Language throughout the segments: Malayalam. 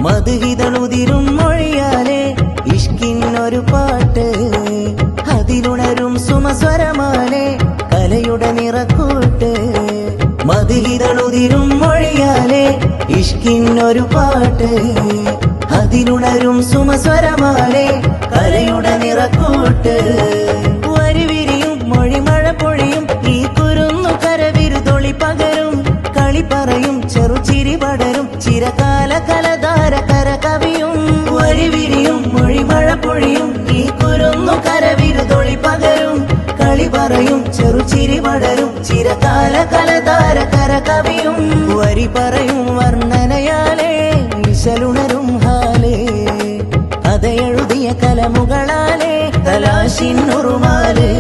മധുഹിതളുതിരും മൊഴിയാലെ ഇഷ്കിന്നൊരു പാട്ട് അതിലുണരും സുമസ്വരമാലെ കലയുടെ നിറക്കൂട്ട് മധുഹിതളുതിരും മൊഴിയാലെ ഇഷ്കിന്നൊരു പാട്ട് അതിലുണരും സുമസ്വരമാലെ കലയുടെ നിറക്കൂട്ട് വരിവിരിയും മൊഴിമഴ പൊഴിയും ഈ കുരുന്നു കരവിരുതൊളി പകരും കളി പറയും ചെറുചിരി പടരും ചിരകാല കലധാര കര കവിയും വരിവിരിയും മൊഴിമഴ പൊഴിയും ഈ കുരുന്നു കരവിരുതൊളി പകരും കളി പറയും ചെറുചിരി പടരും ചിരകാല കലധാര കര കവിയും വരി പറയും വർണ്ണനയാലേ വിശലുണരും ഹാലേ കഥയെഴുതിയ കലമുകളാലേ കലാശിന്നുറുമാലേ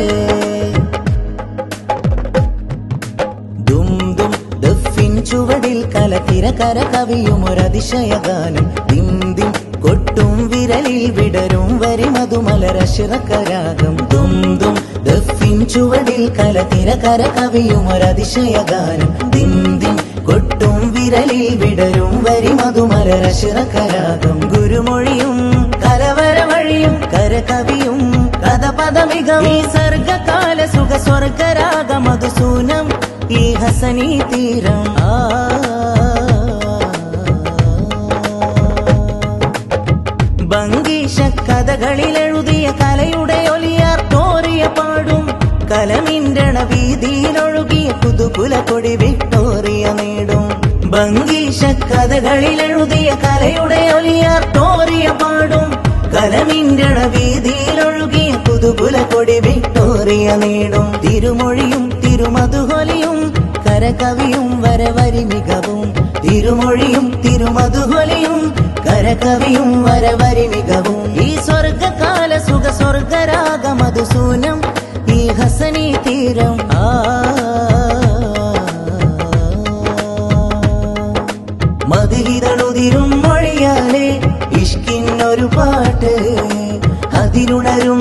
ചുവടിൽ കലത്തിര കര കവിയും ഒരതിശയഗാനം ദിം ദിം കൊട്ടും വിരലിൽ വിടരും വരി മധുമലരശിറക്കരാഗം ദും ദും ദഫിൻ ചുവടിൽ കലത്തിര കര കവിയും ഒരതിശയഗാനം ദിം ദിം കൊട്ടും വിരലിൽ വിടരും വരി മധുമലരശിറക്കരാഗം ഗുരുമൊഴിയും കലവര വഴിയും കരകവിയും കഥപദമികം ഈ സർഗകാല സുഖ സ്വർഗരാഗ മധുസൂനം ഈ ഹസനി തീരം ഭംഗീഷ കഥകളിലെഴുതിയ കലയുടെ ഒലിയാർ തോറിയ പാടും കലമിൻ്റണ വീതിയിലൊഴുകിയ പുതുകുല കൊടി വിക്ടോറിയ നേടും ഭംഗീഷ കഥകളിലെഴുതിയ കലയുടെ ഒലിയാർ തോറിയ പാടും കലമിൻ്റണ വീതിയിലൊഴുകിയ പുതുകുല കൊടി വിക്ടോറിയ നേടും തിരുമൊഴിയും തിരുമധുഹൊലിയും കരകവിയും വരവരി മികവും തിരുമൊഴിയും തിരുമധുഹൊലിയും കരകവിയും വരവരി മികവും ഈ സ്വർഗകാല സുഖ സ്വർഗരാഗ മധുസൂനം ഈ ഹസനി തീരം മധുഹിതളുതിരും മൊഴിയാലെ ഇഷ്കിന്നൊരു പാട്ട് അതിലുണരും